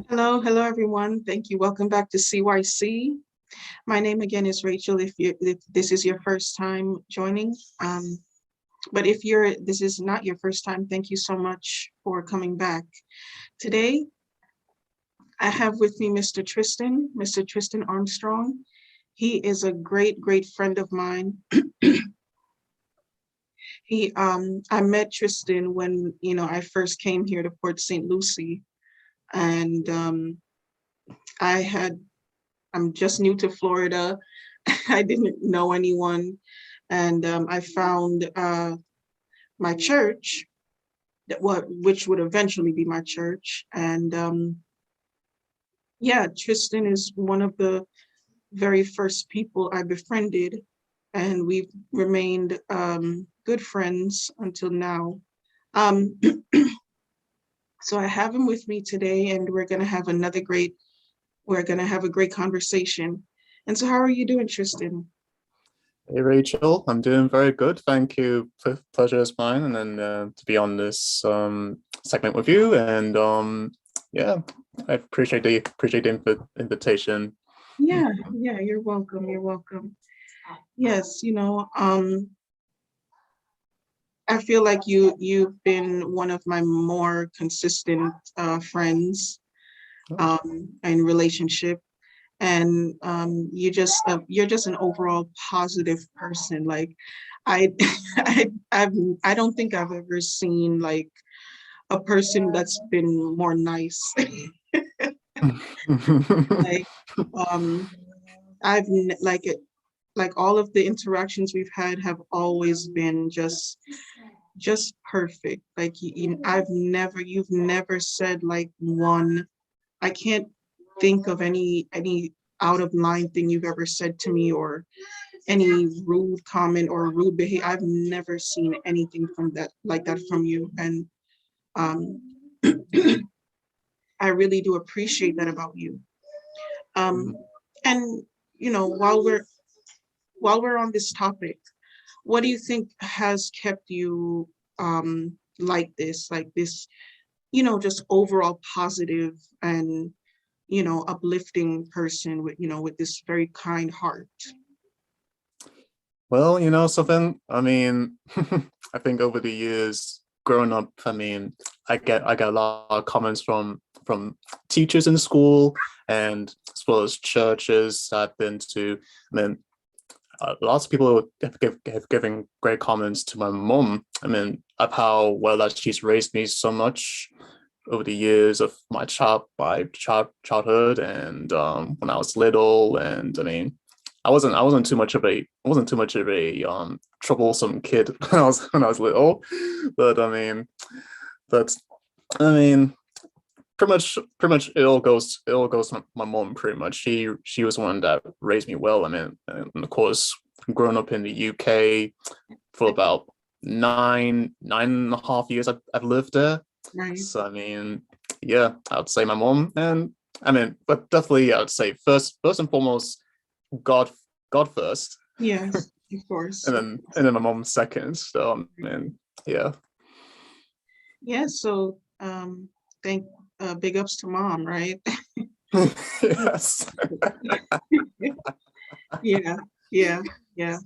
Hello, everyone. Thank you. Welcome back to CYC. My name again is Rachel. If this is your first time joining, but if this is not your first time, thank you so much for coming back. Today, I have with me Mr. Tristan Armstrong. He is a great friend of mine. I met Tristan when I first came here to Port St. Lucie, and I had I'm just new to Florida. I didn't know anyone. And I found my church, which would eventually be my church. And yeah, Tristan is one of the very first people I befriended. And we've remained good friends until now. Um, so I have him with me today, and we're going to have a great conversation. And so, how are you doing, Tristan? Hey Rachel, I'm doing very good. Thank you. Pleasure is mine, and then to be on this segment with you. And yeah, I appreciate the invitation. Yeah, you're welcome. You're welcome. Yes, I feel like you've been one of my more consistent friends in relationship, and you're just an overall positive person. Like I I don't think I've ever seen like a person that's been more nice. Like um like it like all of the interactions we've had have always been just perfect. Like you've never said like one. I can't think of any out of line thing you've ever said to me, or any rude comment or rude behavior. I've never seen anything from that like that from you, and um I really do appreciate that about you. um and while we're on this topic, what do you think has kept you like this, just overall positive and uplifting person with this very kind heart? Well, something. I mean, I think over the years, growing up, I mean, I get a lot of comments from teachers in school and as well as churches I've been to. I mean, lots of people have given great comments to my mom. I mean, of how well that she's raised me so much over the years of childhood and when I was little. And I mean, I wasn't too much of a troublesome kid when I was little, but but I mean, pretty much it all goes to my mom. Pretty much she was one that raised me well. I mean, and of course, growing up in the UK for about nine and a half years, I've lived there. Right. So I mean, yeah, I would say my mom. And I mean, but definitely I would say first and foremost, God God first, Yes, of course. and then my mom second. So I mean, yeah. Yeah, so thank big ups to mom, right? Yes. Yeah, yeah, yeah.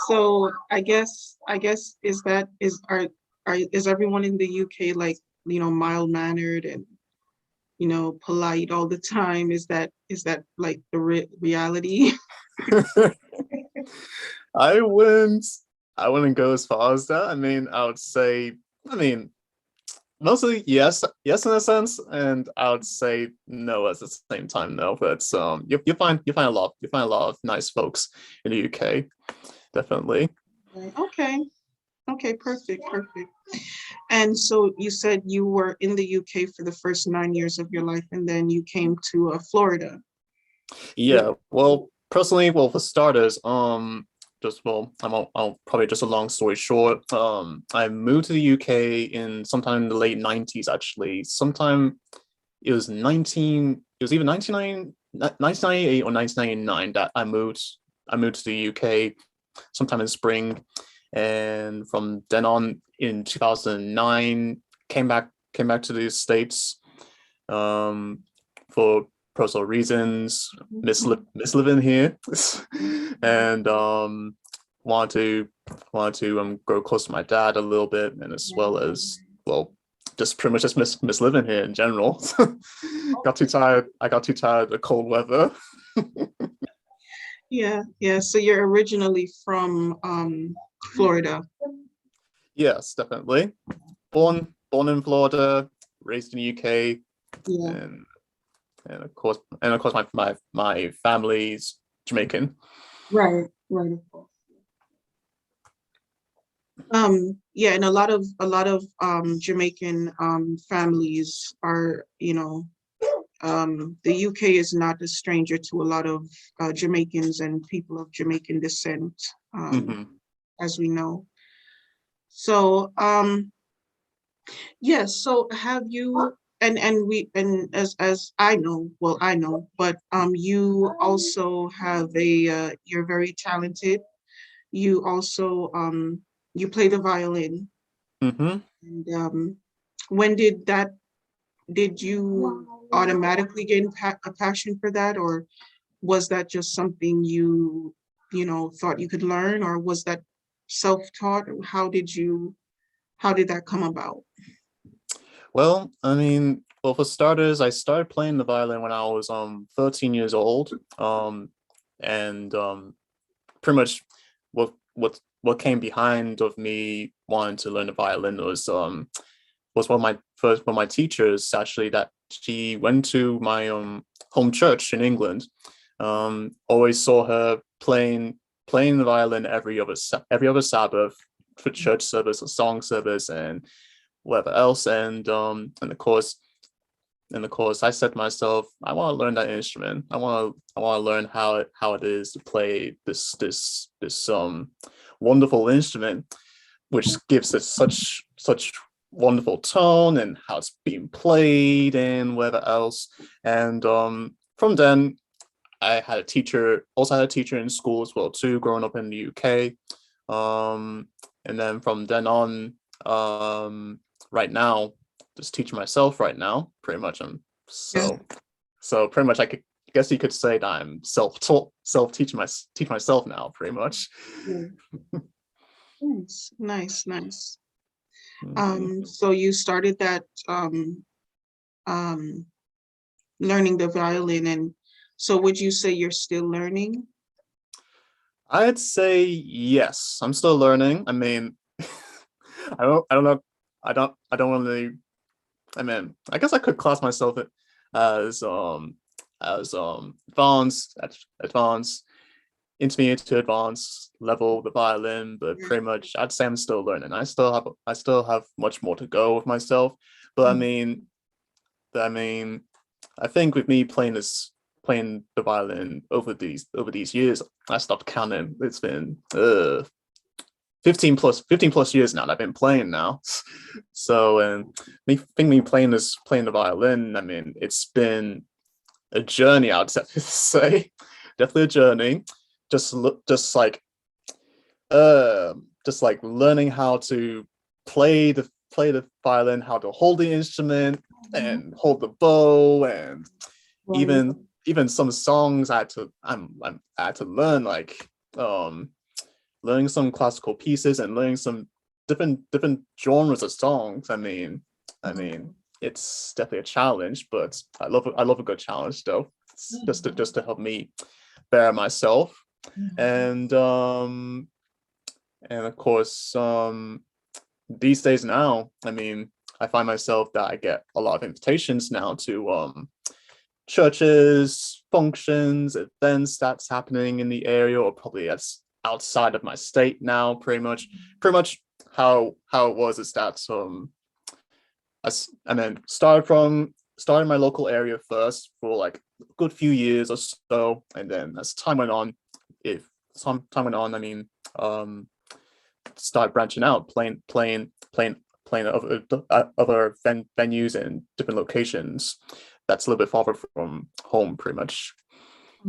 So I guess is everyone in the UK like, mild mannered and polite all the time? Is that like the reality? I wouldn't I wouldn't go as far as that. I mean, I would say, I mean, mostly yes in a sense, and I would say no at the same time, no. But you find a lot of nice folks in the UK, definitely. Right. Okay. Okay, perfect, perfect. And so you said you were in the UK for the first 9 years of your life, and then you came to Florida. Yeah, well, personally, well, for starters, just well, I'll probably just a long story short. I moved to the UK in sometime in the late '90s, actually. Sometime it was either 1998 or 1999 that I moved to the UK sometime in spring, and from then on in 2009 came back to the States. um, for personal reasons, Mhm. miss living here, and want to grow close to my dad a little bit, and as well as well, just pretty much just miss living here in general. Got too tired. I got too tired of cold weather. Yeah, yeah. So you're originally from Florida. Yes, definitely. Born in Florida, raised in the UK, Yeah, and and of course my family's Jamaican. right, right, of course. Yeah, and a lot of Jamaican families are, the UK is not a stranger to a lot of Jamaicans and people of Jamaican descent, um, Hmm. as we know. So, yes, so have you, and as I know, well, I know, but you also have you're very talented. You also you play the violin. Hmm. And when did you automatically gain a passion for that, or was that just something you thought you could learn, or was that self-taught? Or how did that come about? Well, I mean, well, for starters, I started playing the violin when I was 13 years old. And pretty much what came behind of me wanting to learn the violin was one of my teachers actually, that she went to my home church in England. Always saw her playing the violin every other Sabbath for church service or song service and whatever else. And of course, I said to myself, I want to learn that instrument. I want to learn how it is to play this wonderful instrument, which gives it such wonderful tone and how it's being played and whatever else. And from then, also had a teacher in school as well too, growing up in the UK. And then from then on, right now, just teaching myself right now, pretty much. Yeah. So pretty much, I guess you could say that I'm self-taught, teach myself now, pretty much. Yeah. Nice, nice, nice. Mhm. So you started that um, learning the violin, and so would you say you're still learning? I'd say yes. I'm still learning. I mean, I don't know. I don't really. I mean, I guess I could class myself as advanced, intermediate to advanced level of the violin, but pretty much I'd say I'm still learning. I still have much more to go with myself. But I mean, I think with me playing the violin over these years, I stopped counting. It's been 15 plus years now that I've been playing now. So and me playing the violin, I mean, it's been a journey, I'd say. Definitely a journey. Just look just like learning how to play the violin, how to hold the instrument Mhm. and hold the bow, and Right. even some songs I had to learn, like learning some classical pieces and learning some different genres of songs. I mean, it's definitely a challenge, but I love a good challenge though. It's just to help me better myself. And of course, these days now, I mean, I find myself that I get a lot of invitations now to churches, functions, events that's happening in the area, or probably that's outside of my state now. Pretty much how it was is that I mean, started my local area first for like a good few years or so, and then as time went on, if some time went on, I mean, start branching out, playing other venues and different locations. That's a little bit farther from home, pretty much.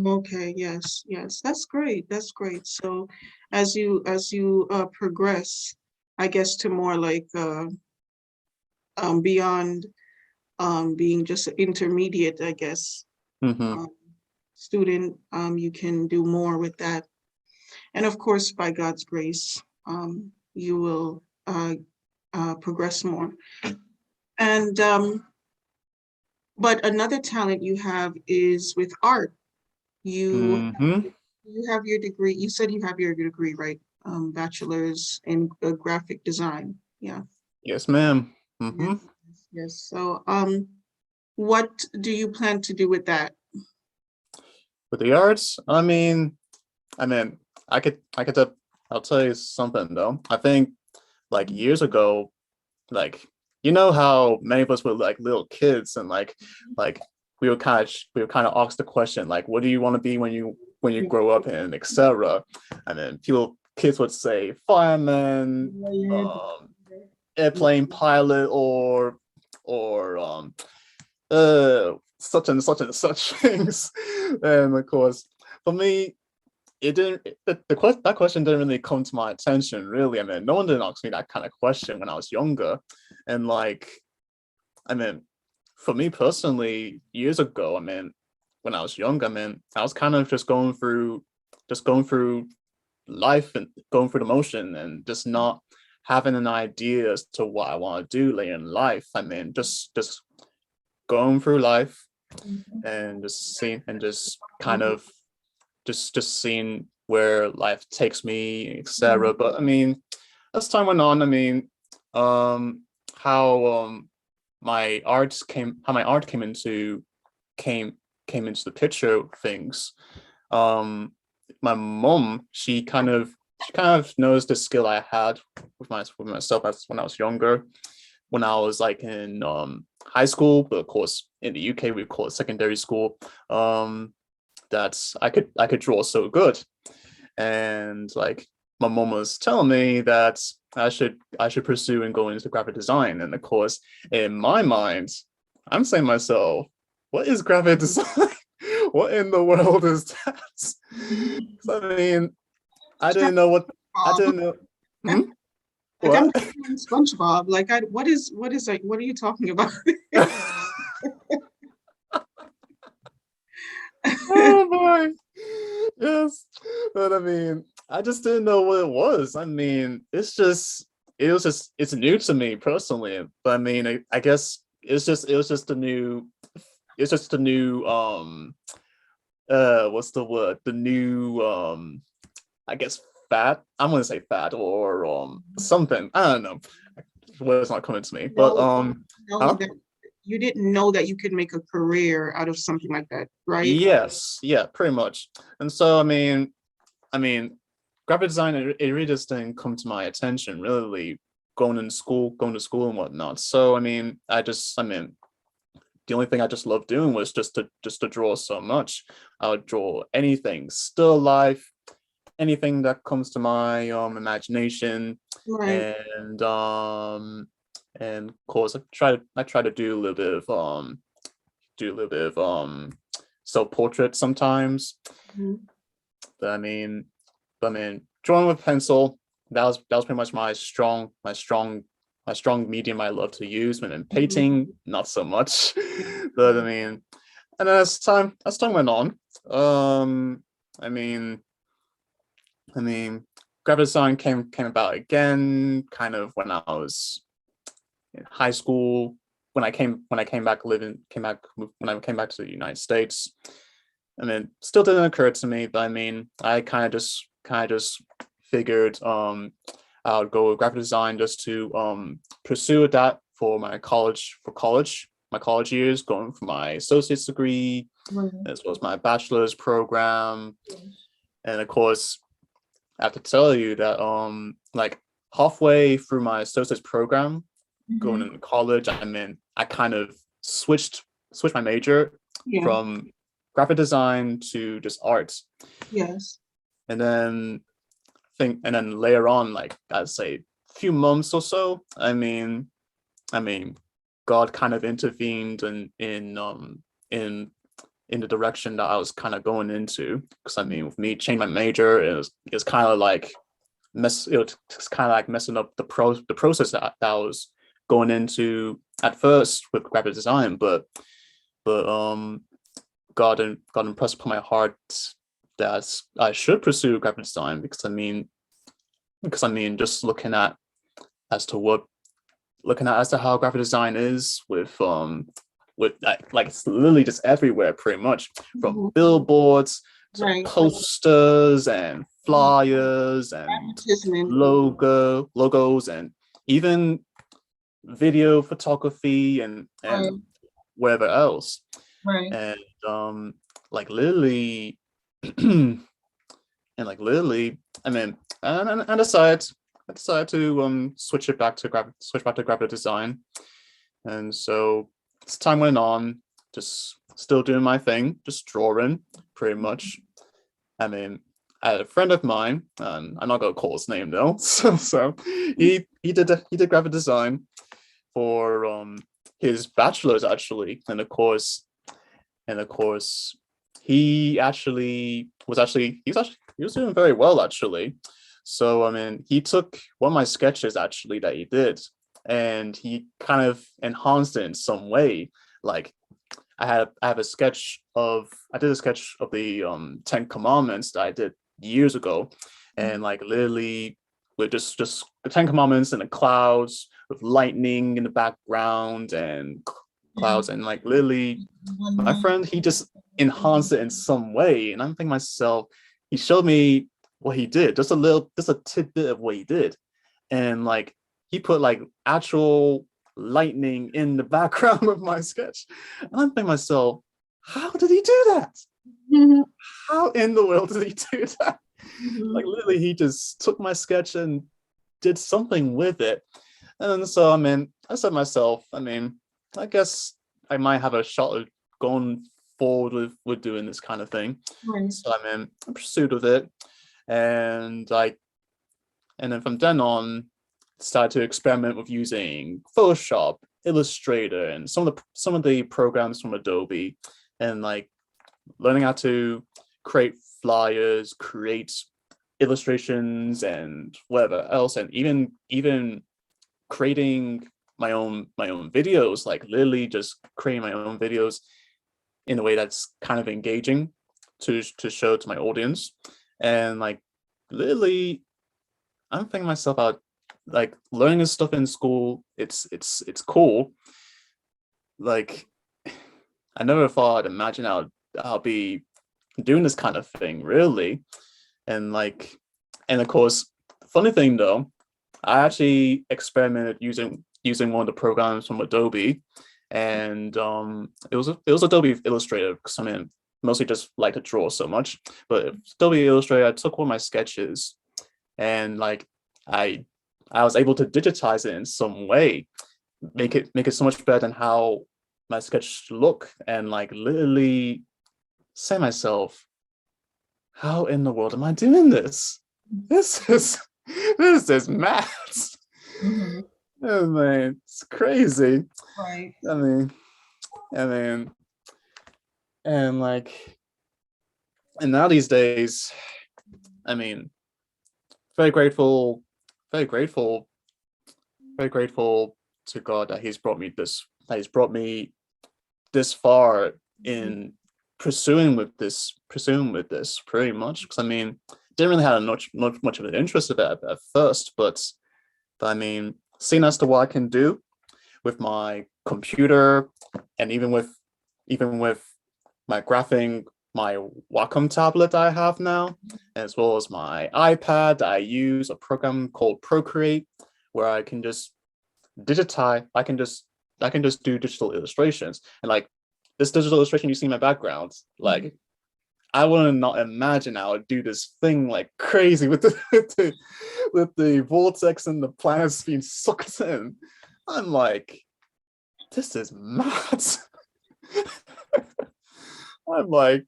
Okay, yes, yes, that's great. That's great. So as you progress, I guess to more like beyond being just an intermediate, I guess, Mm-hmm. um, student, you can do more with that. And of course, by God's grace, you will progress more. And but another talent you have is with art. You Mm-hmm. you have your degree. You said you have your degree, right? Bachelor's in graphic design. Yeah. Yes, ma'am. Yes. Mm-hmm. Yes. So, what do you plan to do with that? With the arts, I mean, I could, I'll tell you something though. I think like years ago, like how many of us were like little kids and like we would kind of ask the question like, what do you want to be when you grow up and etc. And then kids would say fireman, airplane pilot, or such and such things. And of course, for me, it didn't that question didn't really come to my attention really. I mean, no one didn't ask me that kind of question when I was younger. And like, I mean, for me personally, years ago, I mean, when I was young, I mean, I was kind of just going through life and going through the motion and just not having an idea as to what I want to do later in life. I mean, just going through life and just seeing and just kind of just seeing where life takes me, etc. But I mean, as time went on, I mean, um, how how my art came came into the picture of things. Um, my mom, she kind of knows the skill I had with myself as when I was younger. When I was like in high school, but of course in the UK we call it secondary school. Um, that's I could draw so good, and like my mom was telling me that I should pursue and go into graphic design. And of course, in my mind, I'm saying to myself, what is graphic design? What in the world is that? I mean, I didn't know what I SpongeBob. didn't know. Hmm? Like I'm What? picturing SpongeBob. Like what is like what are you talking about? Oh boy. Yes. But I mean, I just didn't know what it was. I mean, it's new to me personally. But I mean, I guess it was just the new what's the word? The new I guess fad. I'm gonna say fad or something. I don't know. Word's not coming to me. But No, know huh? that you didn't know that you could make a career out of something like that, right? Yes, yeah, pretty much. And so I mean, graphic design, it really just didn't come to my attention really going to school and whatnot. So I mean, the only thing I just loved doing was just to draw so much. I would draw anything, still life, anything that comes to my imagination, Right. and of course I try to do a little bit of self portrait sometimes. Mhm. But I mean, drawing with pencil, that was pretty much my strong medium I love to use. And then Mhm. painting, not so much. Yeah. But I mean, and then as time went on, um, I mean, I mean, graphic design came about again, kind of when I was in high school. When I came back when I came back to the United States. I mean, still didn't occur to me, but I mean, I kind of just figured I would go with graphic design just to pursue that my college years, going for my associate's degree Right. as well as my bachelor's program. Yes. And of course, I have to tell you that like halfway through my associate's program, going Mhm. into college, I mean, I kind of switched my major Yeah. from graphic design to just art. Yes. And then later on, like I'd say a few months or so, I mean, God kind of intervened in the direction that I was kind of going into. Because I mean, with me changing my major, it was kind of like it was kind of like messing up the process that I was going into at first with graphic design, but got impressed upon my heart that I should pursue graphic design because I mean just as to what looking at as to how graphic design is with like it's literally just everywhere pretty much, from Mhm. billboards to Right. posters and flyers and Advertisement. logos and even video photography Right. and wherever else. Right. And like literally and like literally I mean and I decided to switch back to graphic design. And so as time went on, just still doing my thing, just drawing pretty much. I mean, I had a friend of mine, and I'm not gonna call his name though. So he did graphic design for his bachelor's actually, and of course he actually he was doing very well actually. So I mean, he took one of my sketches actually that he did, and he kind of enhanced it in some way. Like I have a sketch of I did a sketch of the Ten Commandments that I did years ago, and like literally with just the Ten Commandments and the clouds with lightning in the background and Yeah. clouds, and like literally One my month. friend he just enhanced it in some way, and I'm thinking myself he showed me what he did, just a tidbit of what he did, and like he put like actual lightning in the background of my sketch. And I'm thinking myself, how did he do that? Mhm. How in the world did he do that? Like Mhm. literally, he just took my sketch and did something with it. And so I mean, I said to myself, I mean, I guess I might have a shot at going forward with doing this kind of thing. Right. So I'm in pursuit of it. And and then from then on, started to experiment with using Photoshop, Illustrator, and some of the programs from Adobe, and like learning how to create flyers, create illustrations, and whatever else, and even creating my own videos, like literally just creating my own videos in a way that's kind of engaging to show to my audience, and like literally I'm thinking myself out, like learning this stuff in school. It's cool. Like I never thought I'd imagine I'll be doing this kind of thing, really. And like, and of course, funny thing though, I actually experimented using one of the programs from Adobe, and it was Adobe Illustrator because I mean mostly just like to draw so much, but Adobe Illustrator. I took one of my sketches and like I I was able to digitize it in some way, make it so much better than how my sketch look, and like literally say myself, how in the world am I doing this? This is this is maths. Mhm. Oh man, it's crazy. Right. I mean, I mean, and like, and now these days, I mean, very grateful, very grateful very grateful to God that that He's brought me this far in pursuing with this pretty much. Because I mean, didn't really have much of an interest of it at first, but I mean, seeing as to what I can do with my computer and even with my graphing my Wacom tablet I have now, as well as my iPad. I use a program called Procreate where I can just digitize I can just do digital illustrations, and like this digital illustration you see in my background, like I would not imagine I would do this thing like crazy with with the vortex and the planets being sucked in. I'm like, this is mad. I'm like,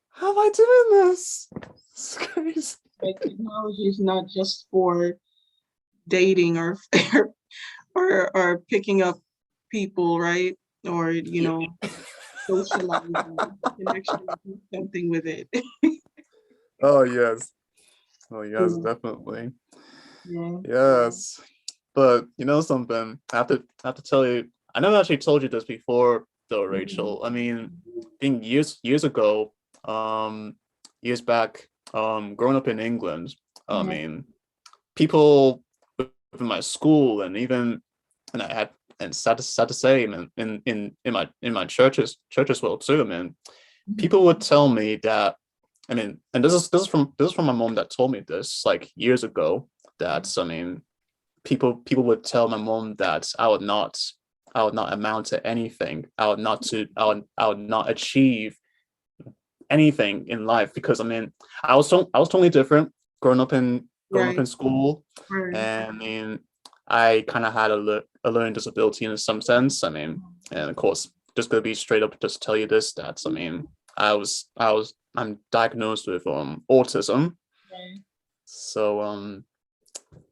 how am I doing this? It's crazy. Like technology is not just for dating or or picking up people, right? Or socializing. You can actually do something with it. Oh yes. Oh yes, Yeah. definitely. Yeah. Yes. But you know something, I have to tell you, I never actually told you this before, though, Mhm. Rachel. I mean, I think years ago, years back, growing up in England, I Yeah. mean, people within my school and even, and I had, and sad to say, man, in my church as well too, man. Mhm. People would tell me that, I mean, and this is from my mom that told me this like years ago. That, I mean, people would tell my mom that I would not amount to anything. I would not achieve anything in life because, I mean, I was totally different growing up Right. in school, Right. and I mean, I kind of had a learning disability in some sense. I mean, and of course, just gonna be straight up, just tell you this, that, I mean, I'm diagnosed with autism. Right. So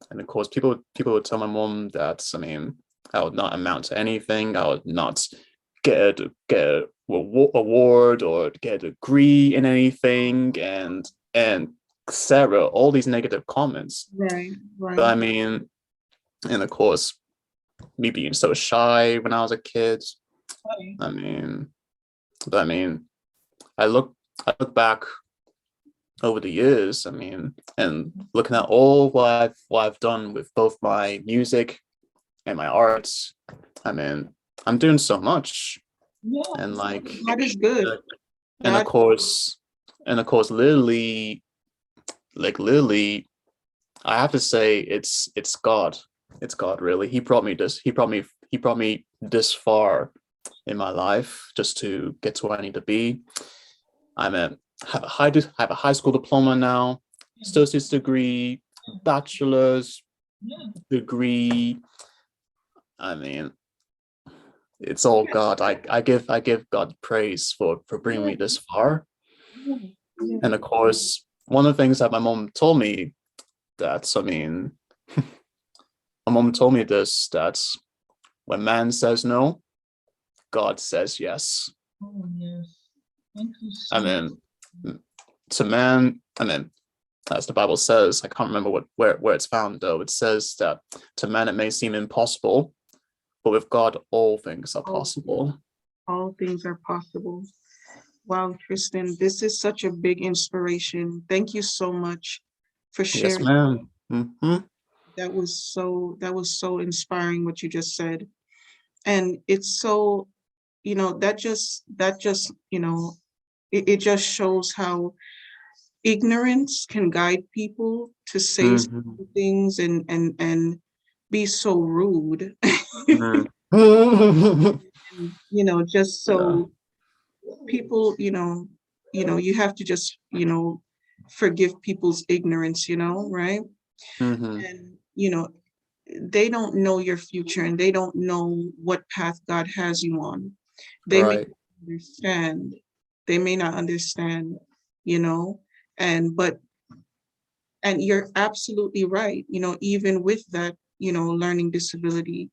and of course, people would tell my mom that, I mean, I would not amount to anything. I would not get a award or get a degree in anything, and Sarah, all these negative comments. Right. But Right. I mean, and of course, me being so shy when I was a kid. Right. I mean, but I mean, I look I look back over the years. I mean, and looking at all what I've done with both my music and my arts. I mean, I'm doing so much, Yeah. and like, God is good. uh, and of God. course, literally, like literally, I have to say, it's God. It's God, really. He brought me this far in my life just to get to where I need to be. I'm a have a high school diploma now, associate's degree, bachelor's Yeah. degree. I mean, it's all God. I give God praise for bringing Yeah. me this far. Yeah. Yeah. And of course, one of the things that my mom told me, that, I mean, my mom told me this, that when man says no, God says yes. Oh, yes. Thank you I so much. mean, to man, I mean, as the Bible says, I can't remember where it's found though. It says that to man it may seem impossible, but with God all things are Oh, possible. all things are possible. Wow, Tristan, this is such a big inspiration. Thank you so much for Yes, sharing. ma'am. Mm-hmm. That was so inspiring what you just said. And it's so, that just, it just shows how ignorance can guide people to say Mm-hmm. certain things and be so rude. Mm-hmm. And, just Yeah. so people, you have to just, forgive people's ignorance, right? Mm-hmm. And, they don't know your future and they don't know what path God has you on. They may Right. not understand. They may not understand, you know, and but and you're absolutely right. Even with that, learning disability,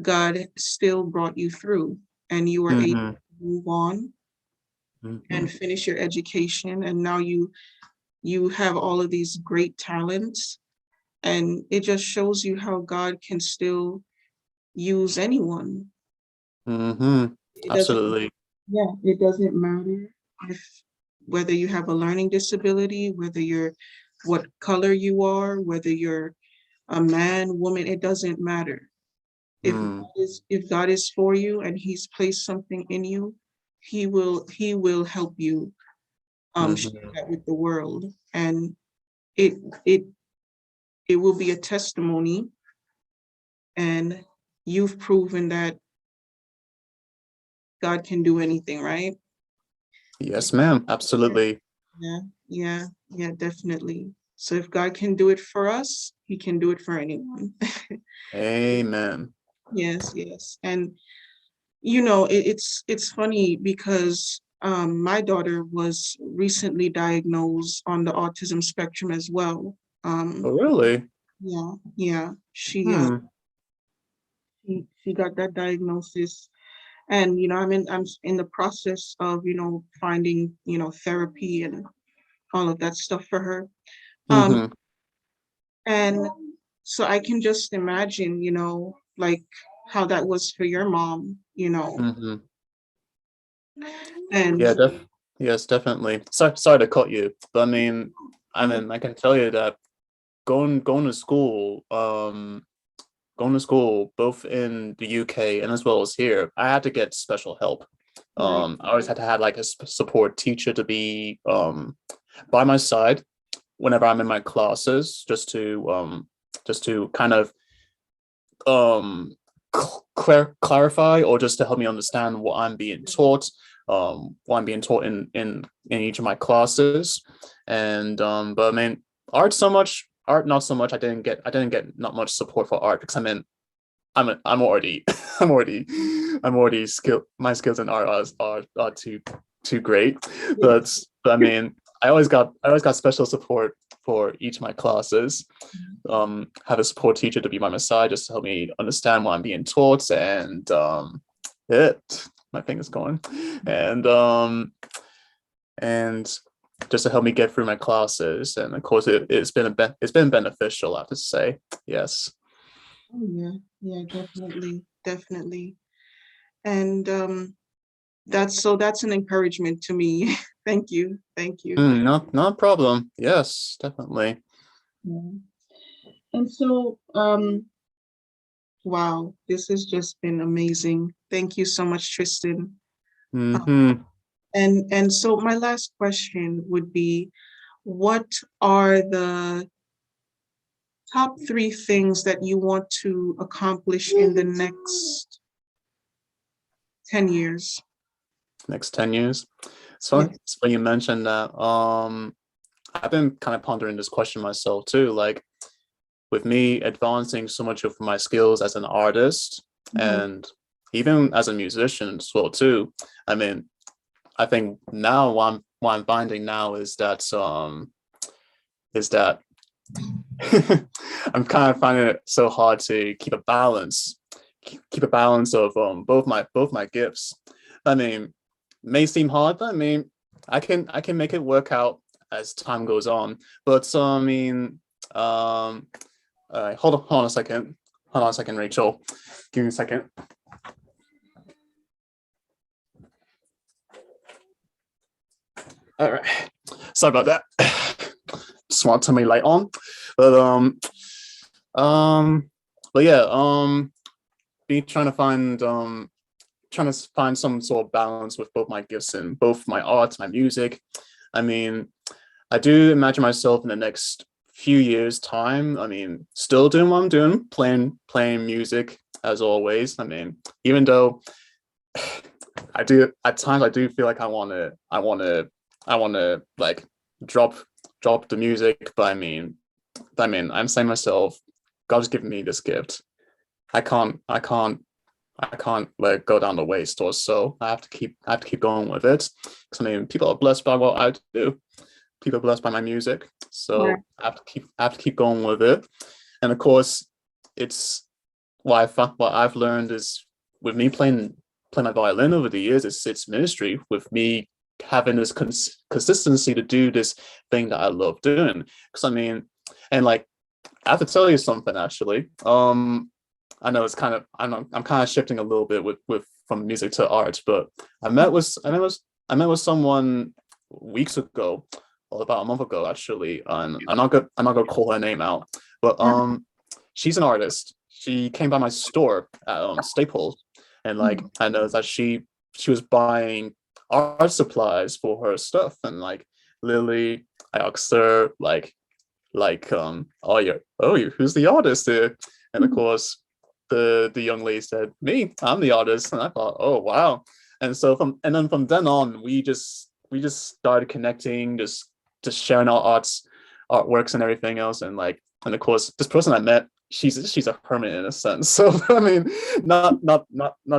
God still brought you through and you were able Mm-hmm. to move on Mm-hmm. and finish your education. And now you have all of these great talents. And it just shows you how God can still use anyone. Mm-hmm. It doesn't, Absolutely. yeah, it doesn't matter if whether you have a learning disability, whether you're what color you are, whether you're a man, woman, it doesn't matter. Mm. If God is for you and He's placed something in you, He will help you share Mm-hmm. that with the world. And it it it will be a testimony, and you've proven that God can do anything, right? Yes, ma'am. Absolutely. Yeah, yeah, yeah, definitely. So if God can do it for us, He can do it for anyone. Amen. Yes, yes. And it's funny because my daughter was recently diagnosed on the autism spectrum as well. Oh, Um, really? yeah, yeah. Hmm. She got that diagnosis, and I'm in the process of finding therapy and all of that stuff for her. Um, Mm-hmm. and so I can just imagine, like how that was for your mom, Hmm. and Yeah, yes, definitely. Sorry to cut you, but I can tell you that going to school, going to school both in the UK and as well as here, I had to get special help. right, I always had to have like a support teacher to be by my side whenever I'm in my classes, just to kind of um clarify or just to help me understand what I'm being taught in each of my classes. And but I mean, art not so much. I didn't get not much support for art because I'm already I'm already skilled. My skills in art are too great. yes. But I mean, I always got special support for each of my classes. Have a support teacher to be by my side just to help me understand what I'm being taught, and it my thing is going, and and just to help me get through my classes. And of course, it's been beneficial, I have to say. Yes. Oh, yeah, yeah, definitely, definitely. And that's an encouragement to me. Thank you, thank you. Not a problem. Yes, definitely. Yeah. And so, wow, this has just been amazing. Thank you so much, Tristan. Hmm. And so my last question would be, what are the top three things that you want to accomplish in the next 10 years? Next 10 years. Yes. So when you mentioned that, I've been kind of pondering this question myself too. Like with me advancing so much of my skills as an artist Mhm. and even as a musician as well too. I mean, I think now what I'm finding now is that I'm kind of finding it so hard to keep a balance, keep a balance of both my gifts. I mean, may seem hard, but I mean, I can make it work out as time goes on. But I mean, um, hold on a second, Rachel, give me a second. All right, sorry about that. Just want to turn my light on, but um, but yeah, be trying to find some sort of balance with both my gifts and both my art, my music. I mean, I do imagine myself in the next few years' time. I mean, still doing what I'm doing, playing music as always. I mean, even though I do at times I do feel like I wanna like drop the music, but I mean I'm saying myself, God's given me this gift. I can't let it go down the waste or so. I have to keep going with it. Because I mean people are blessed by what I do. People are blessed by my music. Right. So I have to keep going with it. And of course, it's what I've learned is with me playing my violin over the years, it's ministry with me having this consistency to do this thing that I love doing. Because I mean, and like I have to tell you something actually. I know it's kind of I'm kind of shifting a little bit with from music to art, but I met with someone weeks ago, or about a month ago actually, and I'm not gonna call her name out, but she's an artist. She came by my store at Staples, and like Mhm. I know that she was buying art supplies for her stuff, and like literally I asked her oh you who's the artist here? And of course the young lady said, me, I'm the artist. And I thought, oh wow. And so from then on we just started connecting, just sharing our artworks and everything else. And like and of course this person I met, she's a hermit in a sense. So I mean, not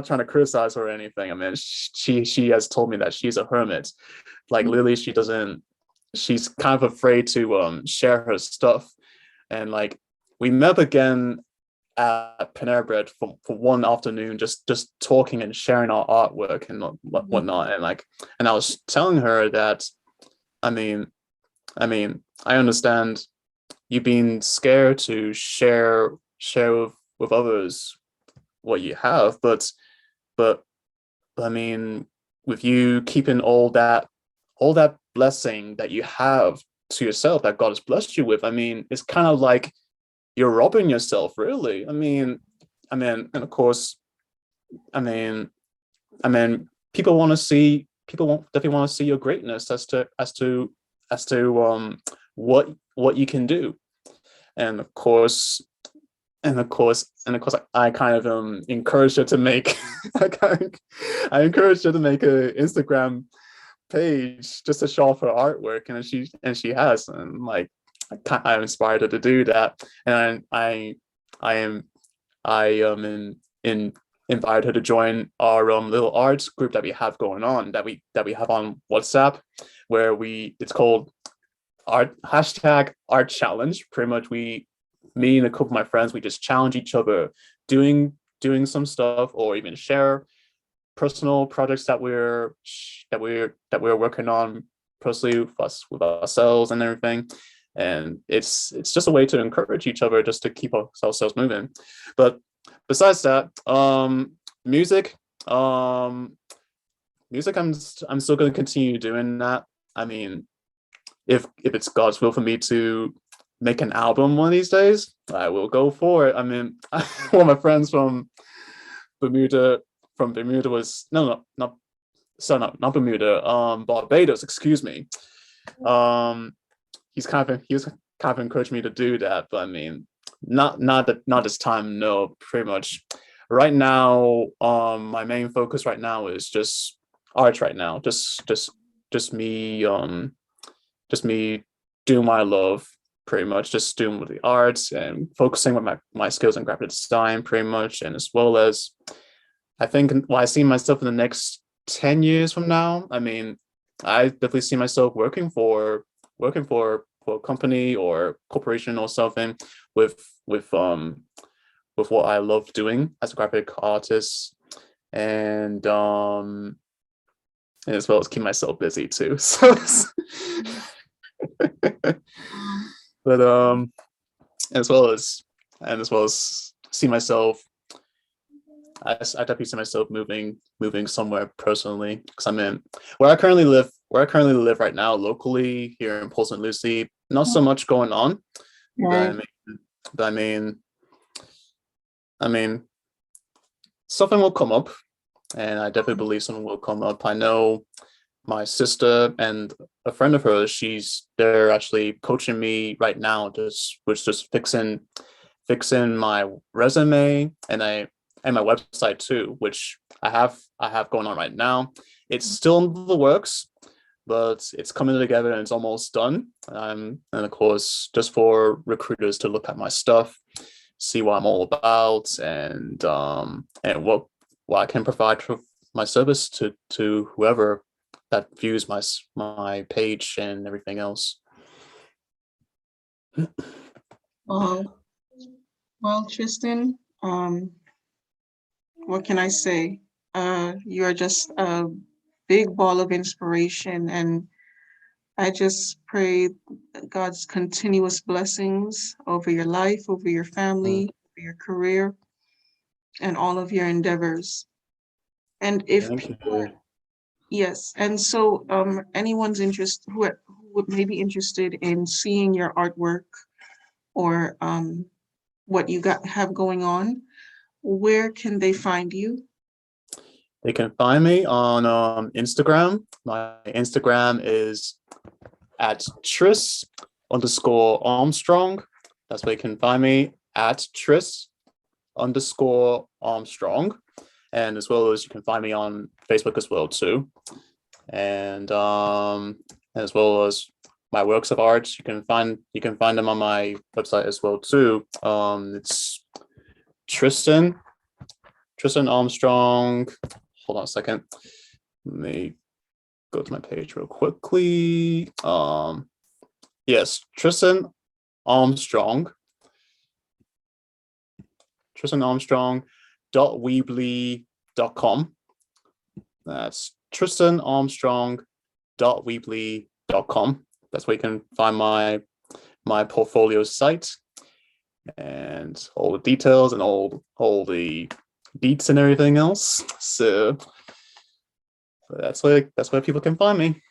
trying to criticize her or anything. I mean, she has told me that she's a hermit. Like literally she doesn't she's kind of afraid to share her stuff. And like we met again at Panera Bread for one afternoon, just talking and sharing our artwork and whatnot. And like and I was telling her that I mean I understand you being scared to share with others what you have, but I mean, with you keeping all that blessing that you have to yourself that God has blessed you with, I mean, it's kind of like you're robbing yourself, really. And of course, I mean, people want to see, definitely want to see your greatness as to what you can do, and of course, I kind of encouraged her to make, I encouraged her to make an Instagram page just to show off her artwork, and she has, and like I inspired her to do that, and I am in invited her to join our little arts group that we have going on, that we have on WhatsApp, where it's called art challenge. Pretty much, me and a couple of my friends, we just challenge each other doing some stuff, or even share personal projects that we're working on personally with ourselves and everything. And it's just a way to encourage each other, just to keep ourselves moving. But besides that, music, I'm still going to continue doing that. I mean, if it's God's will for me to make an album one of these days, I will go for it. I mean, one of my friends Bermuda was not Bermuda, Barbados, excuse me. He was kind of encouraged me to do that, but I mean, not this time. No, pretty much. Right now, my main focus right now is just art. Right now, just me doing my love, pretty much, just doing with the arts and focusing with my skills in graphic design, pretty much, and as well as I think I see myself in the next 10 years from now. I mean, I definitely see myself working for a company or corporation or something with with um with what I love doing as a graphic artist, and as well as keep myself busy too. So but as well as see myself, I definitely see myself moving somewhere personally, because I'm in where I currently live right now, locally here in Port St. Lucie. Not so much going on, but Right. I mean, I mean, something will come up, and I definitely believe something will come up. I know my sister and a friend of hers, they're actually coaching me right now, just fixing my resume, and my website too, which I have going on right now. It's still in the works, but it's coming together and it's almost done. And of course, just for recruiters to look at my stuff, see what I'm all about, and what I can provide for my service to whoever that views my page and everything else. Well, well, Tristan, what can I say? You're just a big ball of inspiration, and I just pray God's continuous blessings over your life, over your family, over your career, and all of your endeavors. And if Thank people, you. yes, and so anyone's who would may be interested in seeing your artwork or what you have going on, where can they find you? They can find me on Instagram. My Instagram is at Tris_Armstrong. That's where you can find me, at Tris_Armstrong. And as well as you can find me on Facebook as well too. And as well as my works of art, you can find them on my website as well too. It's Tristan Armstrong. Hold on a second. Let me go to my page real quickly. Yes, Tristan Armstrong. TristanArmstrong.weebly.com. That's TristanArmstrong.weebly.com. That's where you can find my portfolio site and all the details and all the beats and everything else. So that's where people can find me.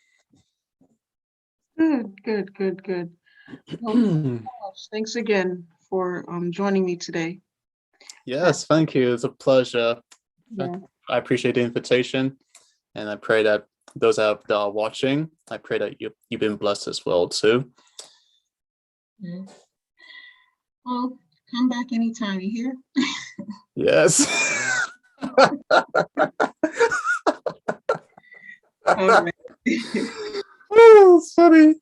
Good, good, good, good. Well, thanks again for joining me today. Yes, thank you. It's a pleasure. Yeah. I appreciate the invitation, and I pray that those out there watching, I pray that you've been blessed as well too. Yeah. Well, come back anytime, you hear? Yes. All right. Oh, sorry.